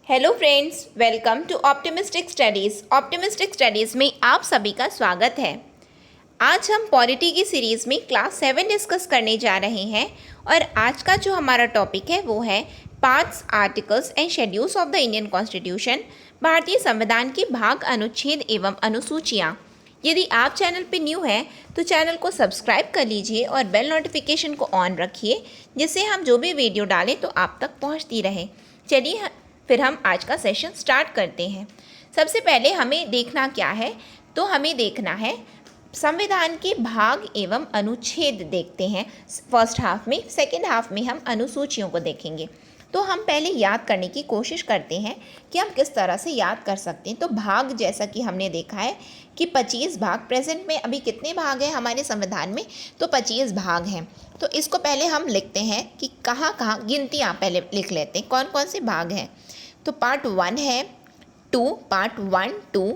Hello friends, welcome to optimistic studies. Optimistic studies में आप सभी का स्वागत है। आज हम पॉलिटी की सीरीज़ में क्लास 7 डिस्कस करने जा रहे हैं और आज का जो हमारा टॉपिक है वो है parts, articles and schedules of the Indian constitution, भारतीय संविधान के भाग, अनुच्छेद एवं अनुसूचियाँ। यदि आप चैनल पर न्यू हैं तो चैनल को सब्सक्राइब कर लीजिए और बेल नोटिफिकेशन को ऑन रखिए, जिससे हम जो भी वीडियो डालें तो आप तक पहुँचती रहे। चलिए फिर हम आज का सेशन स्टार्ट करते हैं। सबसे पहले हमें देखना क्या है, तो हमें देखना है संविधान के भाग एवं अनुच्छेद देखते हैं फर्स्ट हाफ में। सेकंड हाफ में हम अनुसूचियों को देखेंगे। तो हम पहले याद करने की कोशिश करते हैं कि हम किस तरह से याद कर सकते हैं। तो भाग, जैसा कि हमने देखा है कि 25 भाग, प्रेजेंट में अभी कितने भाग हैं हमारे संविधान में, तो 25 भाग हैं। तो इसको पहले हम लिखते हैं कि कहाँ कहाँ, गिनतियाँ पहले लिख लेते हैं कौन कौन से भाग हैं। तो पार्ट 1 है, 2, पार्ट 1, 2,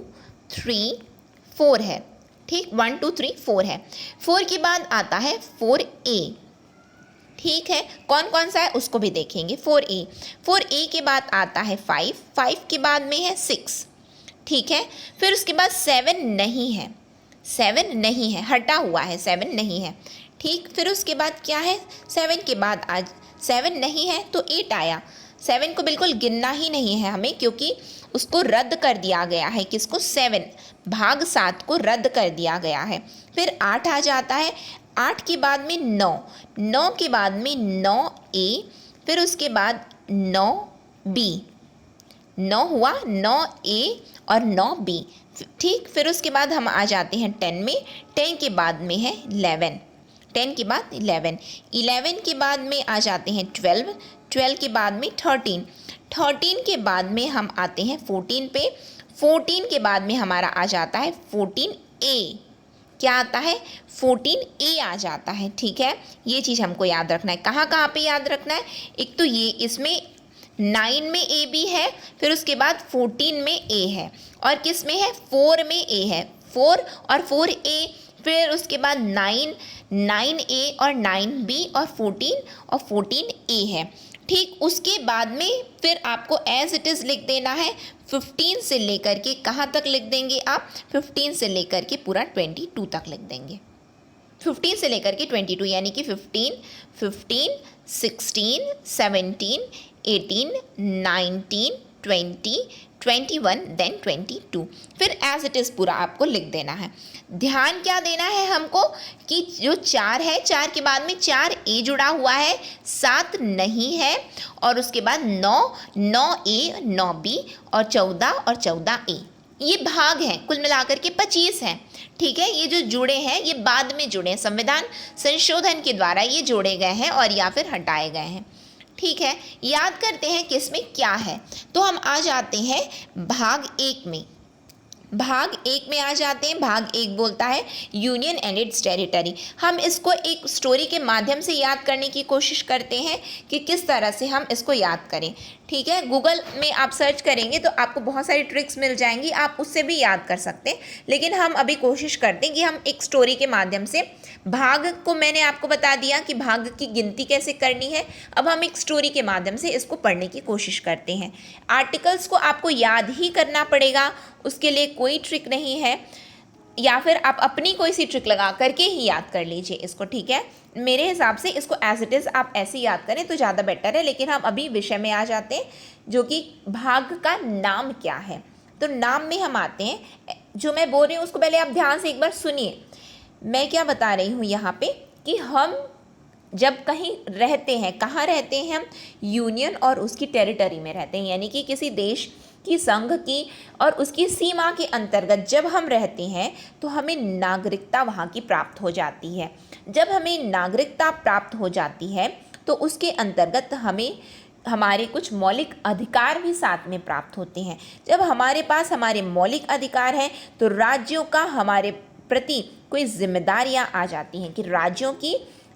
3, 4 है। ठीक, 1, 2, 3, 4 है। 4 के बाद आता है 4A। ठीक है, कौन कौन सा है उसको भी देखेंगे। 4A, 4A के बाद आता है 5, 5 के बाद में है 6। ठीक है, फिर उसके बाद 7 नहीं है, 7 नहीं है, हटा हुआ है, 7 नहीं है। ठीक, फिर उसके बाद क्या है, 7 के बाद आज 7 नहीं है तो 8 आया। 7 को बिल्कुल गिनना ही नहीं है हमें, क्योंकि उसको रद्द कर दिया गया है। किसको? 7, भाग 7 को रद्द कर दिया गया है। फिर 8 आ जाता है, 8 के बाद में 9, 9 के बाद में 9A, फिर उसके बाद 9B, 9 हुआ, 9A और 9B। ठीक, फिर उसके बाद हम आ जाते हैं 10 में, 10 के बाद में है 11, 10 के बाद 11, 11 के बाद में आ जाते हैं 12, 12 के बाद में 13, 13 के बाद में हम आते हैं 14 पे, 14 के बाद में हमारा आ जाता है 14A। क्या आता है? 14A आ जाता है। ठीक है, ये चीज़ हमको याद रखना है। कहाँ कहाँ पे याद रखना है? एक तो ये, इसमें 9 में A भी है, फिर उसके बाद 14 में A है, और किस में है? 4 में A है, 4 और 4A, फिर उसके बाद 9, 9A और 9B और 14 और 14A है। ठीक, उसके बाद में फिर आपको एज इट इज़ लिख देना है। 15 से लेकर के कहाँ तक लिख देंगे आप? 15 से लेकर के पूरा 22 तक लिख देंगे। 15 से लेकर के 22, यानी कि 15, 16, 17, 18, 19, 20, 21, देन 22। फिर एज इट इज़ पूरा आपको लिख देना है। ध्यान क्या देना है हमको कि जो 4 है, 4 के बाद में 4A जुड़ा हुआ है, 7 नहीं है, और उसके बाद 9, 9A, 9B और 14 और 14A। ये भाग हैं, कुल मिलाकर के 25 हैं। ठीक है, ये जो जुड़े हैं ये बाद में जुड़े हैं, संविधान संशोधन के द्वारा ये जोड़े गए हैं और या फिर हटाए गए हैं। ठीक है, याद करते हैं किस में क्या है। तो हम आ जाते हैं भाग 1 में। भाग 1 में आ जाते हैं। भाग 1 बोलता है यूनियन एंड इट्स टेरिटरी। हम इसको एक स्टोरी के माध्यम से याद करने की कोशिश करते हैं कि किस तरह से हम इसको याद करें। ठीक है, गूगल में आप सर्च करेंगे तो आपको बहुत सारी ट्रिक्स मिल जाएंगी, आप उससे भी याद कर सकते हैं। लेकिन हम अभी कोशिश करते हैं कि हम एक स्टोरी के माध्यम से, भाग को मैंने आपको बता दिया कि भाग की गिनती कैसे करनी है, अब हम एक स्टोरी के माध्यम से इसको पढ़ने की कोशिश करते हैं। आर्टिकल्स को आपको याद ही करना पड़ेगा, उसके लिए कोई ट्रिक नहीं है, या फिर आप अपनी कोई सी ट्रिक लगा करके ही याद कर लीजिए इसको। ठीक है, मेरे हिसाब से इसको एज इट इज़ आप ऐसे याद करें तो ज़्यादा बेटर है। लेकिन हम अभी विषय में आ जाते हैं, जो कि भाग का नाम क्या है। तो नाम में हम आते हैं, जो मैं बोल रही हूँ उसको पहले आप ध्यान से एक बार सुनिए। मैं क्या बता रही हूँ यहाँ पे कि हम जब कहीं रहते हैं, कहाँ रहते हैं हम? यूनियन और उसकी टेरिटरी में रहते हैं, यानी कि किसी देश की, संघ की और उसकी सीमा के अंतर्गत जब हम रहते हैं तो हमें नागरिकता वहाँ की प्राप्त हो जाती है। जब हमें नागरिकता प्राप्त हो जाती है तो उसके अंतर्गत हमें हमारे कुछ मौलिक अधिकार भी साथ में प्राप्त होते हैं। जब हमारे पास हमारे मौलिक अधिकार हैं तो राज्यों का हमारे प्रति कोई जिम्मेदारियां आ जाती हैं कि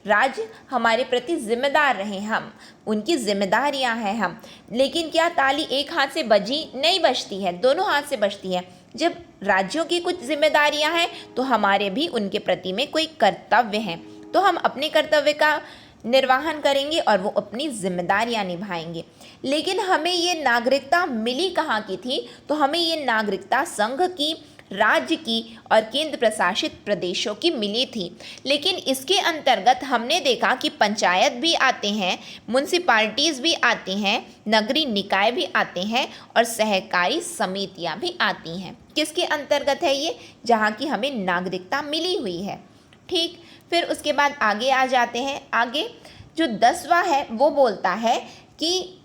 राज्य हमारे प्रति जिम्मेदार रहें, हम उनकी जिम्मेदारियां हैं हम। लेकिन क्या ताली एक हाथ से बजी नहीं बजती है, दोनों हाथ से बजती है। जब राज्यों की कुछ जिम्मेदारियां हैं तो हमारे भी उनके प्रति में कोई कर्तव्य हैं, तो हम अपने कर्तव्य का निर्वहन करेंगे और वो अपनी जिम्मेदारियां निभाएंगे। लेकिन हमें ये नागरिकता मिली कहाँ की थी? तो हमें ये नागरिकता संघ की, राज्य की और केंद्र प्रशासित प्रदेशों की मिली थी। लेकिन इसके अंतर्गत हमने देखा कि पंचायत भी आते हैं, म्यूनसिपालिटीज़ भी आती हैं, नगरीय निकाय भी आते हैं और सहकारी समितियां भी आती हैं। किसके अंतर्गत है ये? जहाँ की हमें नागरिकता मिली हुई है। ठीक, फिर उसके बाद आगे आ जाते हैं। आगे जो 10वां है वो बोलता है कि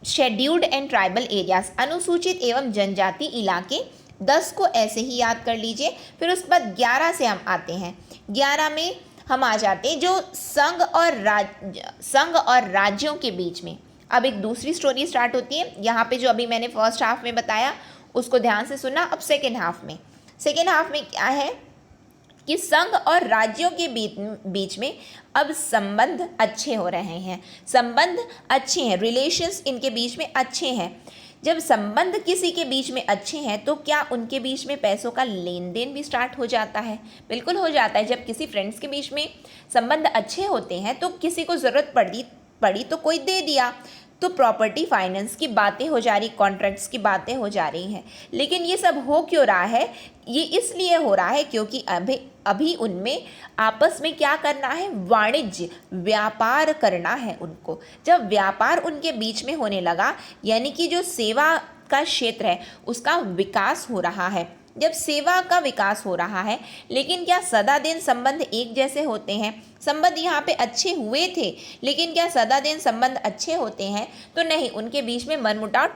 शेड्यूल्ड एंड ट्राइबल एरियाज, अनुसूचित एवं जनजाति इलाके। 10 को ऐसे ही याद कर लीजिए। फिर उसके बाद 11 से हम आते हैं। 11 में हम आ जाते हैं जो संघ और राज्यों के बीच में अब एक दूसरी स्टोरी स्टार्ट होती है। यहाँ पे जो अभी मैंने फर्स्ट हाफ में बताया उसको ध्यान से सुनना। अब सेकेंड हाफ में क्या है कि संघ और राज्यों के बीच में अब संबंध अच्छे हो रहे हैं। संबंध अच्छे हैं, रिलेशंस इनके बीच में अच्छे हैं। जब संबंध किसी के बीच में अच्छे हैं तो क्या उनके बीच में पैसों का लेन देन भी स्टार्ट हो जाता है? बिल्कुल हो जाता है। जब किसी फ्रेंड्स के बीच में संबंध अच्छे होते हैं तो किसी को ज़रूरत पड़ी तो कोई दे दिया, तो प्रॉपर्टी फाइनेंस की बातें हो जा रही, कॉन्ट्रैक्ट्स की बातें हो जा रही हैं। लेकिन ये सब हो क्यों रहा है? ये इसलिए हो रहा है क्योंकि अभी उनमें आपस में क्या करना है? वाणिज्य, व्यापार करना है उनको। जब व्यापार उनके बीच में होने लगा, यानी कि जो सेवा का क्षेत्र है उसका विकास हो रहा है। जब सेवा का विकास हो रहा है, लेकिन क्या सदा दिन संबंध एक जैसे होते हैं? संबंध यहाँ पे अच्छे हुए थे, लेकिन क्या सदा दिन संबंध अच्छे होते हैं? तो नहीं, उनके बीच में मनमुटाव,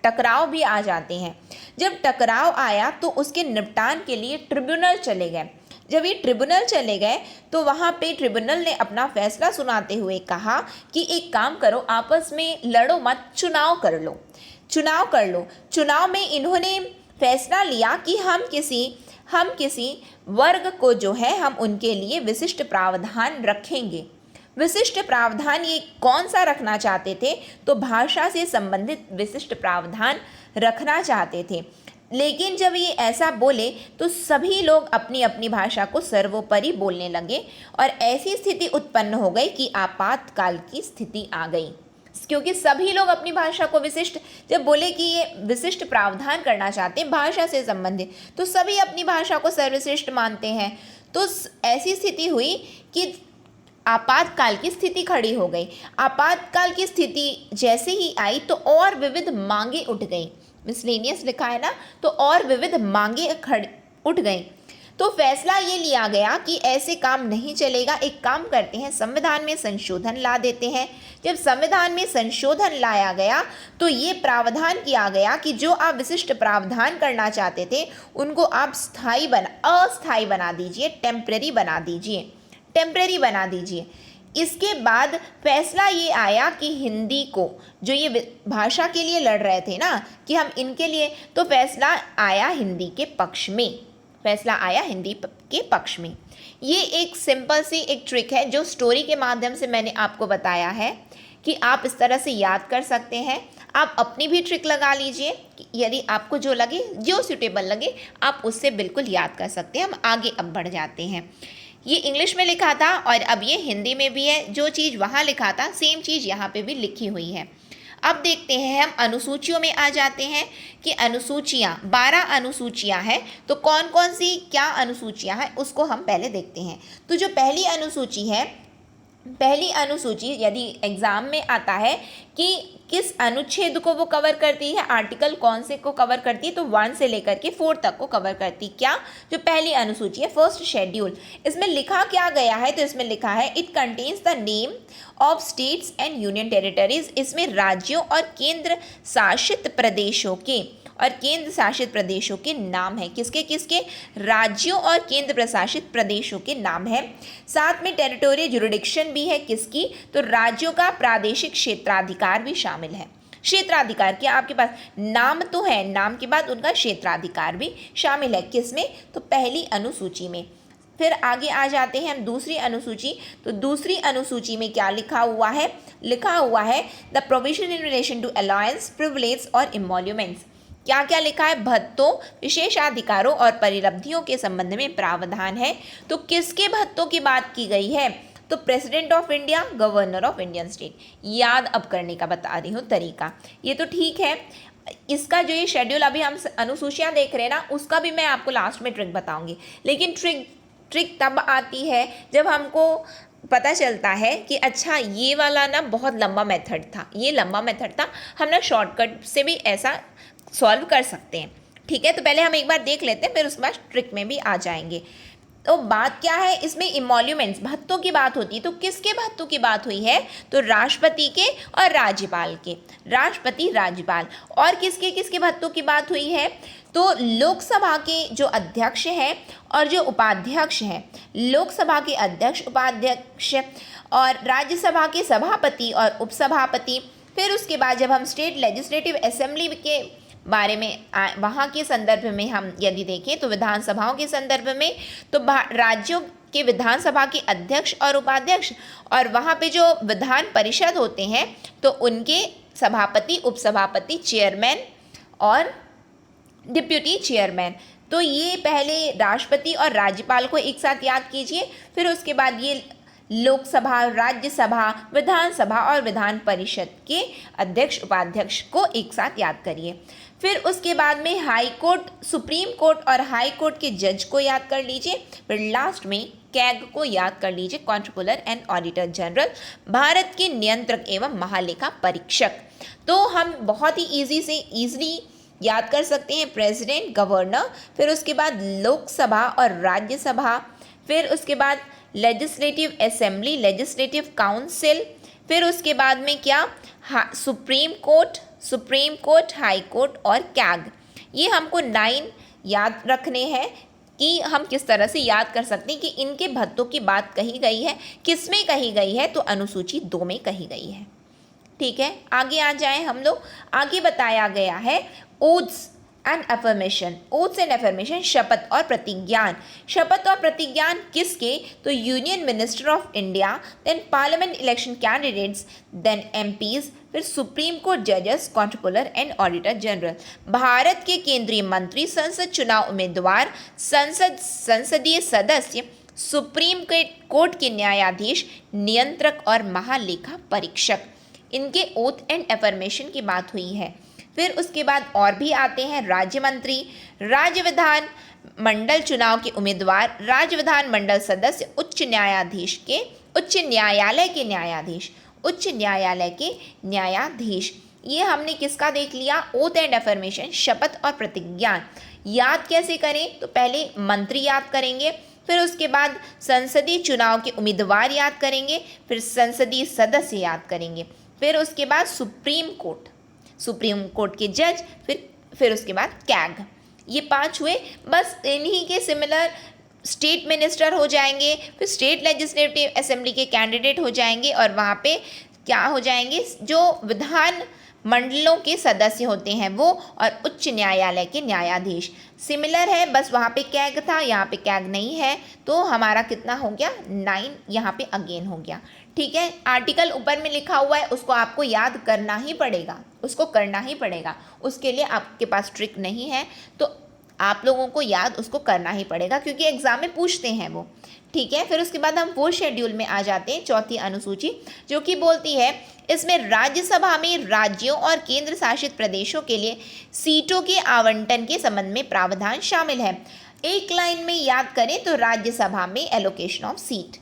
टकराव भी आ जाते हैं। जब टकराव आया तो उसके निपटान के लिए ट्रिब्यूनल चले गए। जब ये ट्रिब्यूनल चले गए तो वहाँ पे ट्रिब्यूनल ने अपना फैसला सुनाते हुए कहा कि एक काम करो, आपस में लड़ो मत, चुनाव कर लो। चुनाव में इन्होंने फैसला लिया कि हम किसी वर्ग को जो है हम उनके लिए विशिष्ट प्रावधान रखेंगे। विशिष्ट प्रावधान ये कौन सा रखना चाहते थे? तो भाषा से संबंधित विशिष्ट प्रावधान रखना चाहते थे। लेकिन जब ये ऐसा बोले तो सभी लोग अपनी अपनी भाषा को सर्वोपरि बोलने लगे और ऐसी स्थिति उत्पन्न हो गई कि आपातकाल की स्थिति आ गई। क्योंकि सभी लोग अपनी भाषा को विशिष्ट, जब बोले कि ये विशिष्ट प्रावधान करना चाहते हैं भाषा से संबंधित, तो सभी अपनी भाषा को सर्वश्रेष्ठ मानते हैं। तो ऐसी स्थिति हुई कि आपातकाल की स्थिति खड़ी हो गई। आपातकाल की स्थिति जैसे ही आई तो और विविध मांगे उठ गई। मिसलेनियस लिखा है ना, तो और विविध मांगे उठ गई। तो फैसला ये लिया गया कि ऐसे काम नहीं चलेगा, एक काम करते हैं, संविधान में संशोधन ला देते हैं। जब संविधान में संशोधन लाया गया तो ये प्रावधान किया गया कि जो आप विशिष्ट प्रावधान करना चाहते थे उनको आप अस्थायी बना दीजिए, टेम्परेरी बना दीजिए। इसके बाद फैसला ये आया कि हिंदी को, जो ये भाषा के लिए लड़ रहे थे ना कि हम इनके लिए, तो फैसला आया हिंदी के पक्ष में। ये एक सिंपल सी एक ट्रिक है जो स्टोरी के माध्यम से मैंने आपको बताया है कि आप इस तरह से याद कर सकते हैं। आप अपनी भी ट्रिक लगा लीजिए, यदि आपको जो लगे, जो सूटेबल लगे, आप उससे बिल्कुल याद कर सकते हैं। हम आगे अब बढ़ जाते हैं। ये इंग्लिश में लिखा था और अब ये हिंदी में भी है। जो चीज़ वहाँ लिखा था सेम चीज़ यहाँ पे भी लिखी हुई है। अब देखते हैं, हम अनुसूचियों में आ जाते हैं कि अनुसूचियाँ 12 अनुसूचियाँ हैं। तो कौन कौन सी क्या अनुसूचियाँ हैं उसको हम पहले देखते हैं। तो जो पहली अनुसूची यदि एग्ज़ाम में आता है कि किस अनुच्छेद को वो कवर करती है, आर्टिकल कौन से को कवर करती है, तो 1 से लेकर के 4 तक को कवर करती। क्या? जो पहली अनुसूची है, फर्स्ट शेड्यूल। इसमें लिखा क्या गया है? तो इसमें लिखा है it contains the name of states and union territories. इसमें राज्यों और केंद्र शासित प्रदेशों के नाम है। किसके? राज्यों और केंद्र प्रशासित प्रदेशों के नाम है। साथ में टेरिटोरियल जुरिडिक्शन भी है। किसकी? तो राज्यों का प्रादेशिक क्षेत्राधिकार भी शामिल है। क्षेत्राधिकार, क्या आपके पास नाम तो है, नाम के बाद उनका क्षेत्राधिकार भी शामिल है। किसमें? तो पहली अनुसूची में। फिर आगे आ जाते हैं हम दूसरी अनुसूची। तो दूसरी अनुसूची में क्या लिखा हुआ है? The provision in relation to alliance, privilege और इमोल्यूमेंट्स। क्या क्या लिखा है? भत्तों, विशेषाधिकारों और परिलब्धियों के संबंध में प्रावधान है। तो किसके भत्तों की बात की गई है? तो तो president of India, governor of Indian state. याद अब करने का बता रही हूँ तरीका, ये तो ठीक है। इसका जो ये शेड्यूल अभी हम अनुसूचियाँ देख रहे हैं ना, उसका भी मैं आपको लास्ट में ट्रिक बताऊंगी। लेकिन ट्रिक तब आती है जब हमको पता चलता है कि अच्छा ये वाला ना बहुत लंबा मेथड था, ये लंबा मेथड था, हम ना शॉर्टकट से भी ऐसा सॉल्व कर सकते हैं। ठीक है, तो पहले हम एक बार देख लेते हैं, फिर उसके बाद ट्रिक में भी आ जाएंगे। तो बात क्या है इसमें, इमोल्यूमेंट्स, भत्तों की बात होती है। तो किसके भत्तों की बात हुई है, तो राष्ट्रपति के और राज्यपाल के, राष्ट्रपति राज्यपाल। और किसके किसके भत्तों की बात हुई है, तो लोकसभा के जो अध्यक्ष हैं और जो उपाध्यक्ष हैं, लोकसभा के अध्यक्ष, उपाध्यक्ष, और राज्यसभा के सभापति और उपसभापति। फिर उसके बाद जब हम स्टेट लेजिस्लेटिव असेंबली के बारे में वहाँ के संदर्भ में हम यदि देखें तो विधानसभाओं के संदर्भ में, तो राज्यों के विधानसभा के अध्यक्ष और उपाध्यक्ष, और वहाँ पे जो विधान परिषद होते हैं तो उनके सभापति, उपसभापति, चेयरमैन और डिप्यूटी चेयरमैन। तो ये पहले राष्ट्रपति और राज्यपाल को एक साथ याद कीजिए, फिर उसके बाद ये लोकसभा, राज्यसभा, विधानसभा और विधान परिषद के अध्यक्ष, उपाध्यक्ष को एक साथ याद करिए। फिर उसके बाद में हाई कोर्ट, सुप्रीम कोर्ट और हाई कोर्ट के जज को याद कर लीजिए। फिर लास्ट में कैग को याद कर लीजिए, controller and auditor general, Bharat के नियंत्रक एवं महालेखा परीक्षक। तो हम बहुत ही ईजिली याद कर सकते हैं प्रेसिडेंट, गवर्नर, फिर उसके बाद लोकसभा और राज्यसभा, फिर उसके बाद लेजिस्लेटिव असेंबली, लेजिस्लेटिव काउंसिल, फिर उसके बाद में क्या, सुप्रीम कोर्ट, हाई कोर्ट और कैग। ये हमको 9 याद रखने हैं कि हम किस तरह से याद कर सकते हैं कि इनके भत्तों की बात कही गई है, किस में कही गई है, तो अनुसूची 2 में कही गई है। ठीक है, आगे आ जाएं हम लोग। आगे बताया गया है oaths and affirmation, oaths and affirmation, शपथ और प्रतिज्ञान। शपथ और प्रतिज्ञान किसके, तो union minister of India, then parliament election candidates, then MPs, फिर सुप्रीम कोर्ट जजेस, controller and auditor general. Bharat के केंद्रीय मंत्री, संसद चुनाव उम्मीदवार, संसदीय सदस्य, सुप्रीम कोर्ट के न्यायाधीश, नियंत्रक और महालेखा परीक्षक। इनके ओथ एंड अफर्मेशन की बात हुई है। फिर उसके बाद और भी आते हैं राज्य मंत्री, राज्य विधान मंडल चुनाव के उम्मीदवार, राज्य विधान मंडल सदस्य, उच्च न्यायालय के न्यायाधीश। ये हमने किसका देख लिया, ओथ एंड अफर्मेशन, शपथ और प्रतिज्ञान। याद कैसे करें, तो पहले मंत्री याद करेंगे, फिर उसके बाद संसदीय चुनाव के उम्मीदवार याद करेंगे, फिर संसदीय सदस्य याद करेंगे, फिर उसके बाद सुप्रीम कोर्ट के जज, फिर उसके बाद कैग। ये 5 हुए। बस इन्हीं के सिमिलर स्टेट मिनिस्टर हो जाएंगे, फिर स्टेट लेजिस्लेटिव असेंबली के कैंडिडेट हो जाएंगे, और वहाँ पे क्या हो जाएंगे, जो विधान मंडलों के सदस्य होते हैं वो, और उच्च न्यायालय के न्यायाधीश। सिमिलर है, बस वहाँ पे कैग था, यहाँ पे कैग नहीं है, तो हमारा कितना हो गया, 9 यहाँ पे अगेन हो गया। ठीक है, आर्टिकल ऊपर में लिखा हुआ है, उसको आपको याद करना ही पड़ेगा, उसको करना ही पड़ेगा। उसके लिए आपके पास ट्रिक नहीं है, तो आप लोगों को याद उसको करना ही पड़ेगा, क्योंकि एग्जाम में पूछते हैं वो। ठीक है, फिर उसके बाद हम वो शेड्यूल में आ जाते हैं, चौथी अनुसूची, जो कि बोलती है इसमें राज्यसभा में राज्यों और केंद्र शासित प्रदेशों के लिए सीटों के आवंटन के संबंध में प्रावधान शामिल है। एक लाइन में याद करें तो राज्यसभा में एलोकेशन ऑफ सीट,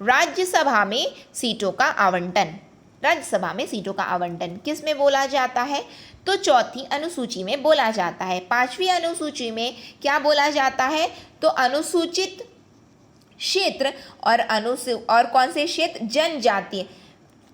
राज्यसभा में सीटों का आवंटन, राज्यसभा में सीटों का आवंटन किस में बोला जाता है, तो चौथी अनुसूची में बोला जाता है। 5वीं अनुसूची में क्या बोला जाता है, तो अनुसूचित क्षेत्र और कौन से क्षेत्र, जनजातीय।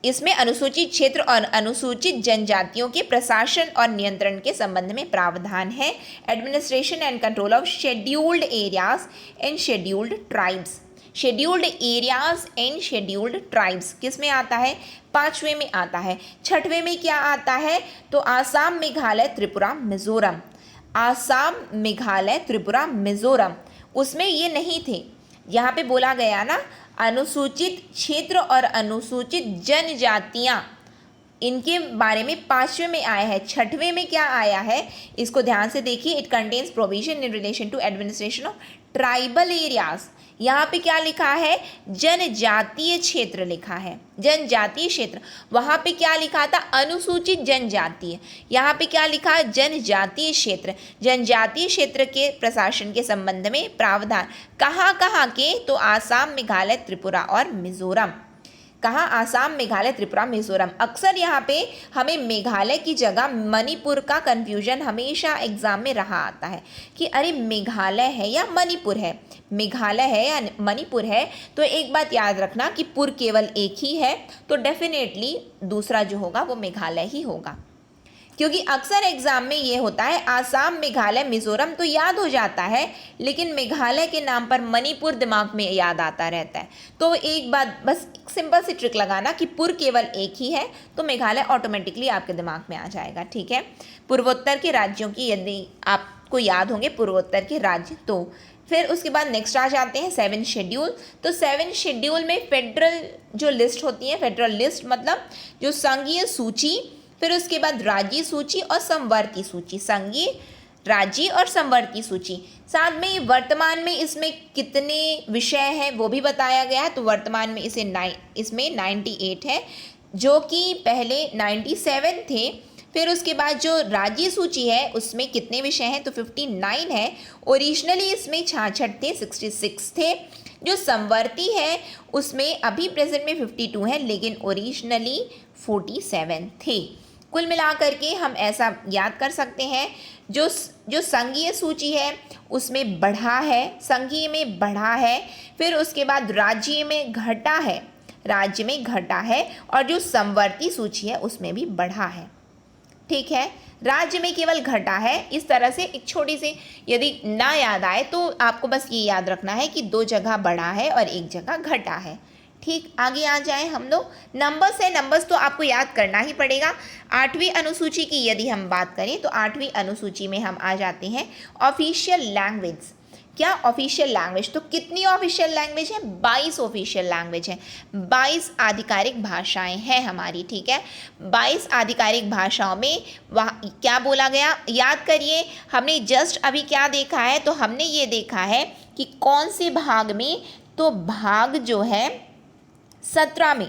इसमें अनुसूचित क्षेत्र और अनुसूचित जनजातियों के प्रशासन और नियंत्रण के संबंध में प्रावधान है। Administration and control of scheduled areas and scheduled tribes, scheduled areas and scheduled tribes किस में आता है, 5वें में आता है। 6वें में क्या आता है, तो आसाम, मेघालय, त्रिपुरा, मिजोरम। आसाम, मेघालय, त्रिपुरा, मिजोरम, उसमें ये नहीं थे। यहाँ पे बोला गया ना, अनुसूचित क्षेत्र और अनुसूचित जनजातियाँ, इनके बारे में 5वें में आया है। 6वें में क्या आया है, इसको ध्यान से देखिए। It contains provision in relation to administration of tribal areas, यहाँ पे क्या लिखा है, जनजातीय क्षेत्र लिखा है, जनजातीय क्षेत्र। वहाँ पे क्या लिखा था, अनुसूचित जनजातीय, यहाँ पे क्या लिखा है, जनजातीय क्षेत्र। जनजातीय क्षेत्र के प्रशासन के संबंध में प्रावधान कहाँ कहाँ के, तो आसाम, मेघालय, त्रिपुरा और मिजोरम। कहाँ, आसाम, मेघालय, त्रिपुरा, मिजोरम। अक्सर यहाँ पे हमें मेघालय की जगह मणिपुर का कन्फ्यूजन हमेशा एग्जाम में रहा आता है कि अरे मेघालय है या मणिपुर है, मेघालय है या मणिपुर है। तो एक बात याद रखना कि पुर केवल एक ही है, तो डेफिनेटली दूसरा जो होगा वो मेघालय ही होगा, क्योंकि अक्सर एग्जाम में ये होता है आसाम, मेघालय, मिजोरम तो याद हो जाता है, लेकिन मेघालय के नाम पर मणिपुर दिमाग में याद आता रहता है। तो एक बात बस सिंपल सी ट्रिक लगाना कि पुर केवल एक ही है, तो मेघालय ऑटोमेटिकली आपके दिमाग में आ जाएगा, ठीक है। पूर्वोत्तर के राज्यों की यदि आपको याद होंगे पूर्वोत्तर के राज्य, तो फिर उसके बाद नेक्स्ट आ जाते हैं 7 शेड्यूल। तो 7 शेड्यूल में फेडरल जो लिस्ट होती है, फेडरल लिस्ट मतलब जो संघीय सूची, फिर उसके बाद राज्य सूची और समवर्ती सूची, संघीय, राज्य और समवर्ती सूची। साथ में वर्तमान में इसमें कितने विषय हैं वो भी बताया गया है। तो वर्तमान में इसमें 98 है, जो कि पहले 97 थे। फिर उसके बाद जो राज्य सूची है उसमें कितने विषय हैं, तो 59 है। ओरिजिनली इसमें 66 थे, 66 थे। जो समवर्ती है उसमें अभी प्रेजेंट में 52 है, लेकिन ओरिजिनली 47 थे। कुल मिलाकर के हम ऐसा याद कर सकते हैं, जो संघीय सूची है उसमें बढ़ा है, संघीय में बढ़ा है, फिर उसके बाद राज्य में घटा है, राज्य में घटा है, और जो समवर्ती सूची है उसमें भी बढ़ा है, ठीक है। राज्य में केवल घटा है। इस तरह से एक छोटी सी यदि ना याद आए तो आपको बस ये याद रखना है कि 2 जगह बढ़ा है और 1 जगह घटा है, ठीक। आगे आ जाए हम लोग, नंबर्स है, नंबर्स तो आपको याद करना ही पड़ेगा। 8वीं अनुसूची की यदि हम बात करें तो 8वीं अनुसूची में हम आ जाते हैं ऑफिशियल लैंग्वेज। क्या ऑफिशियल लैंग्वेज, तो कितनी ऑफिशियल लैंग्वेज है, 22 ऑफिशियल लैंग्वेज है, 22 आधिकारिक भाषाएं हैं हमारी, ठीक है। 22 आधिकारिक भाषाओं में वहाँ क्या बोला गया, याद करिए। हमने जस्ट अभी क्या देखा है, तो हमने ये देखा है कि कौन से भाग में, तो भाग जो है 17 में,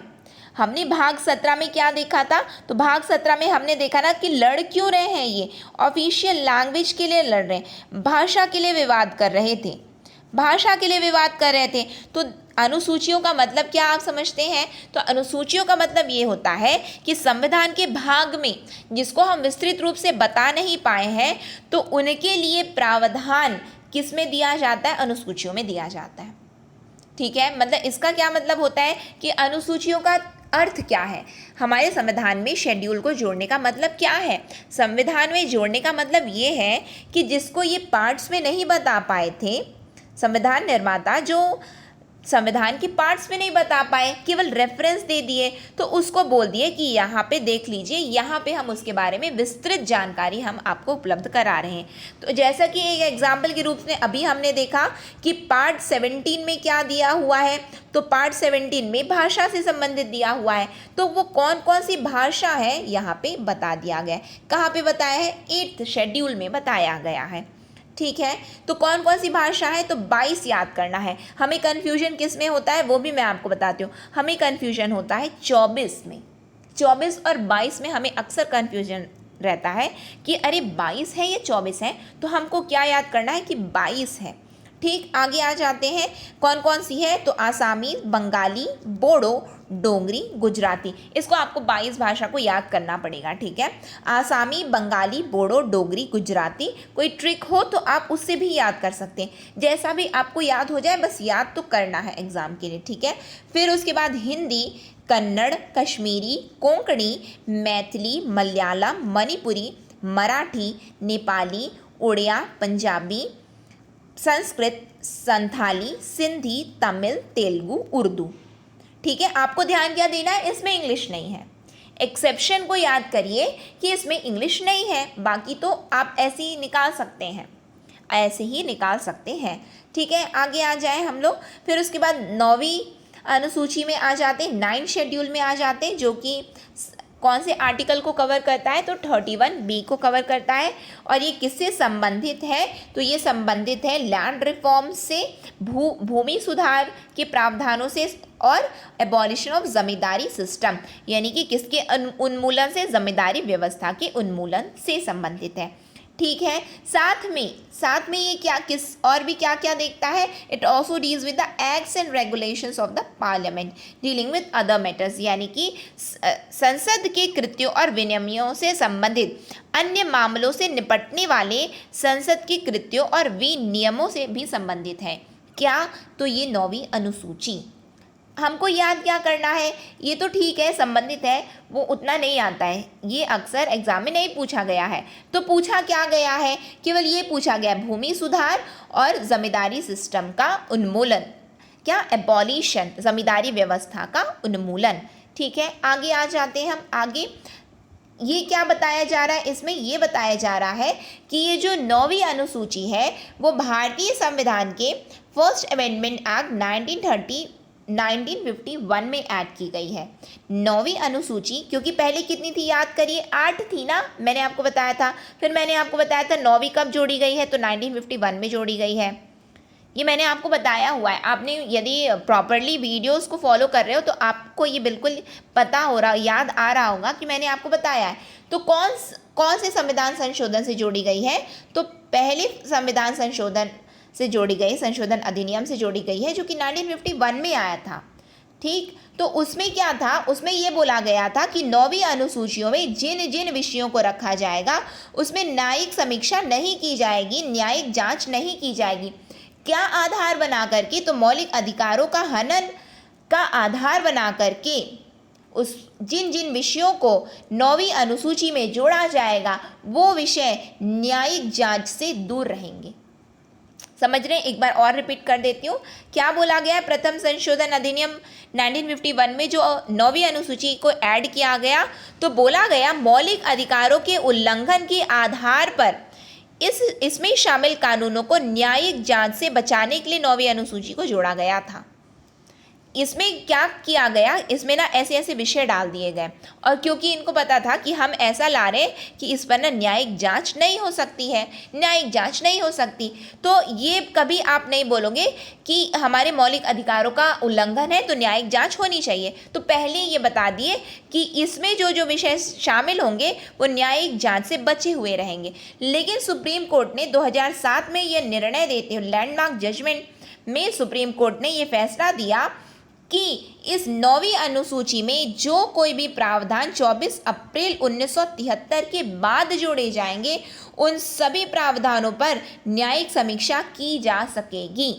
हमने भाग 17 में क्या देखा था, तो भाग 17 में हमने देखा ना कि लड़ क्यों रहे हैं, ये ऑफिशियल लैंग्वेज के लिए लड़ रहे हैं, भाषा के लिए विवाद कर रहे थे, भाषा के लिए विवाद कर रहे थे। तो अनुसूचियों का मतलब क्या आप समझते हैं, तो अनुसूचियों का मतलब ये होता है कि संविधान के भाग में जिसको हम विस्तृत रूप से बता नहीं पाए हैं, तो उनके लिए प्रावधान किस में दिया जाता है, अनुसूचियों में दिया जाता है, ठीक है। मतलब इसका क्या मतलब होता है कि अनुसूचियों का अर्थ क्या है, हमारे संविधान में शेड्यूल को जोड़ने का मतलब क्या है। संविधान में जोड़ने का मतलब ये है कि जिसको ये पार्ट्स में नहीं बता पाए थे संविधान निर्माता, जो संविधान की पार्ट्स में नहीं बता पाए, केवल रेफरेंस दे दिए, तो उसको बोल दिए कि यहाँ पे देख लीजिए, यहाँ पे हम उसके बारे में विस्तृत जानकारी हम आपको उपलब्ध करा रहे हैं। तो जैसा कि एक एग्जाम्पल के रूप में अभी हमने देखा कि पार्ट 17 में क्या दिया हुआ है, तो पार्ट 17 में भाषा से संबंधित दिया हुआ है। तो वो कौन कौन सी भाषा है यहाँ पे बता दिया गया है। कहाँ पे बताया है, 8th शेड्यूल में बताया गया है, ठीक है। तो कौन कौन सी भाषा है, तो 22 याद करना है। हमें कन्फ्यूजन किस में होता है वो भी मैं आपको बताती हूँ। हमें कन्फ्यूजन होता है 24 में, 24 और 22 में हमें अक्सर कन्फ्यूजन रहता है कि अरे 22 है या 24 है, तो हमको क्या याद करना है कि 22 है, ठीक। आगे आ जाते हैं, कौन कौन सी है, तो आसामी, बंगाली, बोडो, डोंगरी, गुजराती। इसको आपको 22 भाषा को याद करना पड़ेगा, ठीक है। आसामी, बंगाली, बोडो, डोगरी, गुजराती। कोई ट्रिक हो तो आप उससे भी याद कर सकते हैं, जैसा भी आपको याद हो जाए, बस याद तो करना है एग्जाम के लिए, ठीक है। फिर उसके बाद हिंदी, कन्नड़, कश्मीरी, कोंकणी, मैथिली, मलयालम, मणिपुरी, मराठी, नेपाली, उड़िया, पंजाबी, संस्कृत, संथाली, सिंधी, तमिल, तेलुगु, उर्दू, ठीक है। आपको ध्यान क्या देना है, इसमें इंग्लिश नहीं है। एक्सेप्शन को याद करिए कि इसमें इंग्लिश नहीं है, बाकी तो आप ऐसे ही निकाल सकते हैं, ऐसे ही निकाल सकते हैं, ठीक है। आगे आ जाए हम लोग, फिर उसके बाद 9वीं अनुसूची में आ जाते हैं, 9 शेड्यूल में आ जाते हैं, जो कि कौन से आर्टिकल को कवर करता है? तो 31B को कवर करता है। और ये किससे संबंधित है? तो ये संबंधित है लैंड रिफॉर्म से, भूमि सुधार के प्रावधानों से और एबॉलिशन ऑफ जमींदारी सिस्टम, यानी कि किसके उन्मूलन से? जमींदारी व्यवस्था के उन्मूलन से संबंधित है। ठीक है, साथ में ये किस और भी क्या क्या देखता है? It also deals with the acts and regulations of the parliament dealing with other matters, यानी कि संसद के कृत्यों और विनियमों से संबंधित अन्य मामलों से निपटने वाले संसद के कृत्यों और विनियमों से भी संबंधित है। क्या? तो ये 9वीं अनुसूची। हमको याद क्या करना है? ये तो ठीक है, संबंधित है, वो उतना नहीं आता है, ये अक्सर एग्जाम में नहीं पूछा गया है। तो पूछा क्या गया है? केवल ये पूछा गया भूमि सुधार और जमींदारी सिस्टम का उन्मूलन। क्या? एबॉलिशन, जमींदारी व्यवस्था का उन्मूलन। ठीक है, आगे आ जाते हैं हम। आगे ये क्या बताया जा रहा है? इसमें ये बताया जा रहा है कि ये जो 9वीं अनुसूची है वो भारतीय संविधान के फर्स्ट अमेंडमेंट एक्ट 1951 में ऐड की गई है। 9वीं अनुसूची, क्योंकि पहले कितनी थी याद करिए? 8 थी ना, मैंने आपको बताया था। फिर मैंने आपको बताया था 9वीं कब जोड़ी गई है? तो 1951 में जोड़ी गई है। ये मैंने आपको बताया हुआ है। आपने यदि प्रॉपरली वीडियोस को फॉलो कर रहे हो तो आपको ये बिल्कुल पता हो रहा, याद आ रहा होगा कि मैंने आपको बताया है। तो कौन से संविधान संशोधन से जोड़ी गई है? तो पहले संविधान संशोधन से जोड़ी गई, संशोधन अधिनियम से जोड़ी गई है, जो कि 1951 में आया था। ठीक, तो उसमें क्या था? उसमें ये बोला गया था कि 9वीं अनुसूचियों में जिन जिन विषयों को रखा जाएगा उसमें न्यायिक समीक्षा नहीं की जाएगी, न्यायिक जांच नहीं की जाएगी। क्या आधार बना करके? तो मौलिक अधिकारों का हनन का आधार बना करके उस जिन जिन विषयों को 9वीं अनुसूची में जोड़ा जाएगा वो विषय न्यायिक जांच से दूर रहेंगे। समझ रहे हैं? एक बार और रिपीट कर देती हूँ। क्या बोला गया है? प्रथम संशोधन अधिनियम 1951 में जो 9वीं अनुसूची को ऐड किया गया, तो बोला गया मौलिक अधिकारों के उल्लंघन के आधार पर इसमें शामिल कानूनों को न्यायिक जांच से बचाने के लिए 9वीं अनुसूची को जोड़ा गया था। इसमें क्या किया गया? इसमें ना ऐसे ऐसे विषय डाल दिए गए, और क्योंकि इनको पता था कि हम ऐसा ला रहे हैं कि इस पर ना न्यायिक जांच नहीं हो सकती है, न्यायिक जांच नहीं हो सकती, तो ये कभी आप नहीं बोलोगे कि हमारे मौलिक अधिकारों का उल्लंघन है तो न्यायिक जांच होनी चाहिए। तो पहले ये बता दिए कि इसमें जो जो विषय शामिल होंगे वो न्यायिक जांच से बचे हुए रहेंगे। लेकिन सुप्रीम कोर्ट ने 2007 में यह निर्णय देते हुए, लैंडमार्क जजमेंट में सुप्रीम कोर्ट ने यह फैसला दिया कि इस 9वीं अनुसूची में जो कोई भी प्रावधान 24 अप्रैल 1973 के बाद जोड़े जाएंगे उन सभी प्रावधानों पर न्यायिक समीक्षा की जा सकेगी।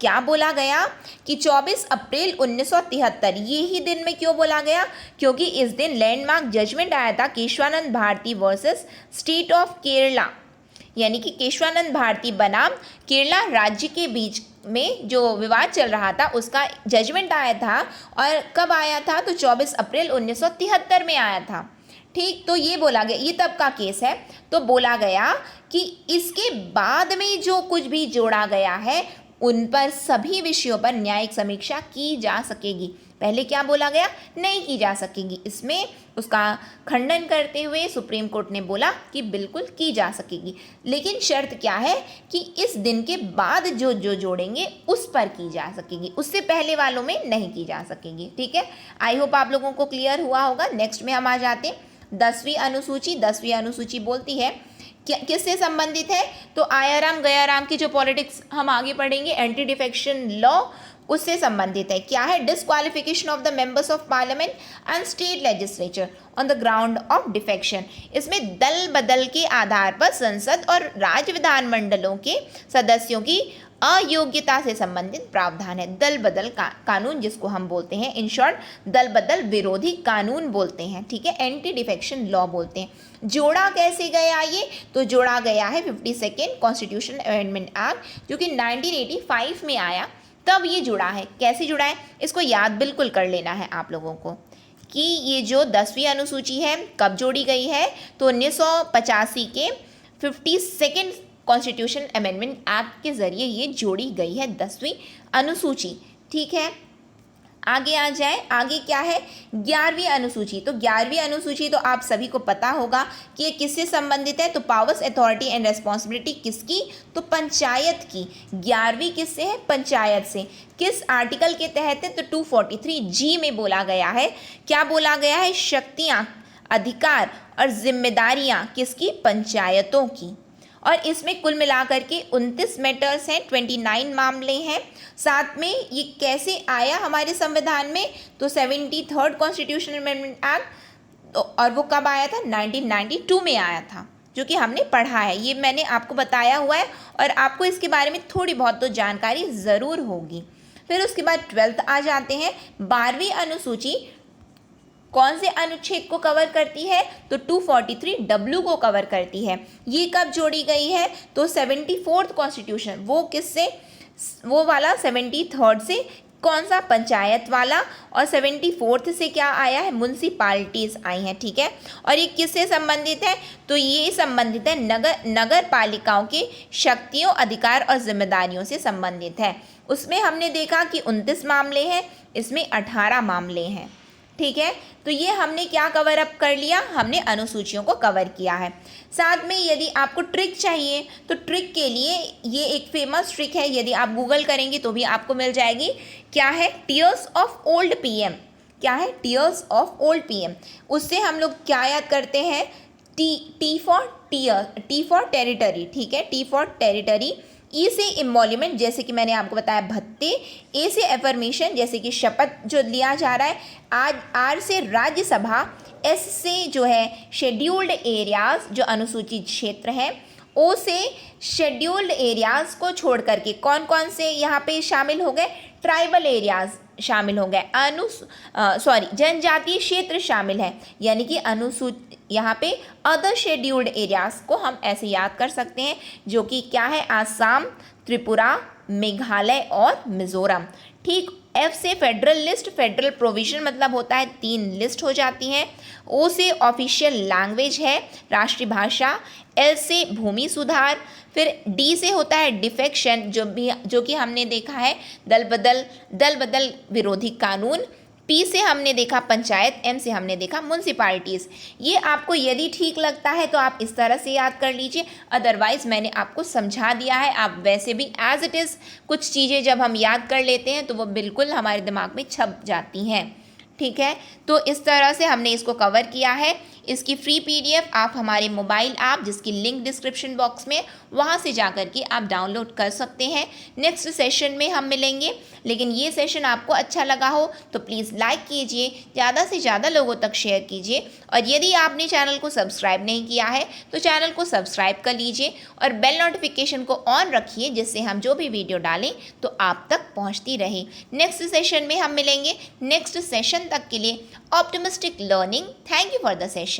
क्या बोला गया? कि 24 अप्रैल 1973, ये ही दिन में क्यों बोला गया? क्योंकि इस दिन लैंडमार्क जजमेंट आया था Kesavananda Bharati versus state of Kerala, यानी कि केशवानंद भारती बनाम केरला राज्य के बीच में जो विवाद चल रहा था उसका जजमेंट आया था। और कब आया था? तो 24 अप्रैल 1973 में आया था। ठीक, तो ये बोला गया, ये तब का केस है। तो बोला गया कि इसके बाद में जो कुछ भी जोड़ा गया है उन पर सभी विषयों पर न्यायिक समीक्षा की जा सकेगी। पहले क्या बोला गया? नहीं की जा सकेगी। इसमें उसका खंडन करते हुए सुप्रीम कोर्ट ने बोला कि बिल्कुल की जा सकेगी, लेकिन शर्त क्या है कि इस दिन के बाद जो जो जोड़ेंगे उस पर की जा सकेगी, उससे पहले वालों में नहीं की जा सकेगी। ठीक है, आई होप आप लोगों को क्लियर हुआ होगा। नेक्स्ट में हम आ जाते हैं 10वीं अनुसूची। 10वीं अनुसूची बोलती है किससे संबंधित है? तो आयाराम गयाराम की जो पॉलिटिक्स हम आगे पढ़ेंगे, एंटी डिफेक्शन लॉ, उससे संबंधित है। क्या है? Disqualification of the members of parliament and state legislature on the ground of defection. इसमें दल बदल के आधार पर संसद और राज्य विधानमंडलों के सदस्यों की अयोग्यता से संबंधित प्रावधान है। दल बदल कानून जिसको हम बोलते हैं, इन शॉर्ट दल बदल विरोधी कानून बोलते हैं। ठीक है, एंटी डिफेक्शन लॉ बोलते हैं। जोड़ा कैसे गया ये? तो जोड़ा गया है 52nd कॉन्स्टिट्यूशन अमेंडमेंट एक्ट, जो कि 1985 में आया, तब ये जुड़ा है। कैसे जुड़ा है इसको याद बिल्कुल कर लेना है आप लोगों को कि ये जो 10वीं अनुसूची है कब जोड़ी गई है? तो 1985 के 52nd कॉन्स्टिट्यूशन अमेंडमेंट एक्ट के जरिए ये जोड़ी गई है 10वीं अनुसूची। ठीक है, आगे आ जाए, आगे क्या है 11वीं अनुसूची। तो 11वीं अनुसूची तो आप सभी को पता होगा कि ये किससे संबंधित है, तो पावर्स अथॉरिटी एंड रेस्पॉन्सिबिलिटी किसकी, तो पंचायत की। 11वीं किससे है, पंचायत से। किस आर्टिकल के तहत है, तो 243G में बोला गया है। क्या बोला गया है, शक्तियाँ, अधिकार और जिम्मेदारियाँ किसकी, पंचायतों की। और इसमें कुल मिलाकर के 29 मैटर्स हैं, 29 मामले हैं। साथ में ये कैसे आया हमारे संविधान में, तो 73rd कॉन्स्टिट्यूशनल अमेंडमेंट एक्ट, और वो कब आया था, 1992 में आया था, जो कि हमने पढ़ा है, ये मैंने आपको बताया हुआ है और आपको इसके बारे में थोड़ी बहुत तो जानकारी ज़रूर होगी। फिर उसके बाद 12th आ जाते हैं। 12वीं अनुसूची कौन से अनुच्छेद को कवर करती है, तो 243W को कवर करती है। ये कब जोड़ी गई है, तो 74th कॉन्स्टिट्यूशन, वो किससे, वो वाला 73rd से, कौन सा, पंचायत वाला, और 74th से क्या आया है, म्युनिसिपैलिटीज़ आई हैं, ठीक है। और ये किससे संबंधित है, तो ये संबंधित है नगर पालिकाओं के शक्तियों, अधिकार और जिम्मेदारियों से संबंधित है। उसमें हमने देखा कि 29 मामले हैं, इसमें 18 मामले हैं, ठीक है। तो ये हमने क्या कवर अप कर लिया, हमने अनुसूचियों को कवर किया है। साथ में यदि आपको ट्रिक चाहिए तो ट्रिक के लिए ये एक फेमस ट्रिक है, यदि आप गूगल करेंगे तो भी आपको मिल जाएगी। क्या है, टीयर्स ऑफ ओल्ड पीएम। क्या है, टीयर्स ऑफ ओल्ड पीएम। उससे हम लोग क्या याद करते हैं, T for tier, T for territory, ठीक है, टी फॉर टेरिटरी। ई से इमोल्यूमेंट, जैसे कि मैंने आपको बताया भत्ते। ए से एफर्मेशन, जैसे कि शपथ जो लिया जा रहा है। आर से राज्यसभा। एस से जो है शेड्यूल्ड एरियाज, जो अनुसूचित क्षेत्र हैं। ओ से शेड्यूल्ड एरियाज को छोड़ करके कौन कौन से यहाँ पे शामिल हो गए, ट्राइबल एरियाज शामिल हो गए, जनजातीय क्षेत्र शामिल है, यानी कि यहाँ पे अदर शेड्यूल्ड एरियाज को हम ऐसे याद कर सकते हैं, जो कि क्या है, आसाम, त्रिपुरा, मेघालय और मिजोरम, ठीक। एफ से फेडरल लिस्ट, फेडरल प्रोविजन मतलब होता है 3 लिस्ट हो जाती हैं। ओ से ऑफिशियल लैंग्वेज है, राष्ट्रीय भाषा। एल से भूमि सुधार। फिर डी से होता है डिफेक्शन, जो कि हमने देखा है दल बदल विरोधी कानून। पी से हमने देखा पंचायत। एम से हमने देखा म्युनिसिपैलिटीज़। ये आपको यदि ठीक लगता है तो आप इस तरह से याद कर लीजिए, अदरवाइज़ मैंने आपको समझा दिया है। आप वैसे भी एज इट इज़ कुछ चीज़ें जब हम याद कर लेते हैं तो वो बिल्कुल हमारे दिमाग में छप जाती हैं, ठीक है। तो इस तरह से हमने इसको कवर किया है। इसकी फ्री PDF आप हमारे मोबाइल ऐप, जिसकी लिंक डिस्क्रिप्शन बॉक्स में, वहाँ से जाकर के आप डाउनलोड कर सकते हैं। नेक्स्ट सेशन में हम मिलेंगे, लेकिन ये सेशन आपको अच्छा लगा हो तो प्लीज़ लाइक कीजिए, ज़्यादा से ज़्यादा लोगों तक शेयर कीजिए, और यदि आपने चैनल को सब्सक्राइब नहीं किया है तो चैनल को सब्सक्राइब कर लीजिए और बेल नोटिफिकेशन को ऑन रखिए, जिससे हम जो भी वीडियो डालें तो आप तक पहुँचती रहे। नेक्स्ट सेशन में हम मिलेंगे। नेक्स्ट सेशन तक के लिए optimistic learning. Thank you for the session.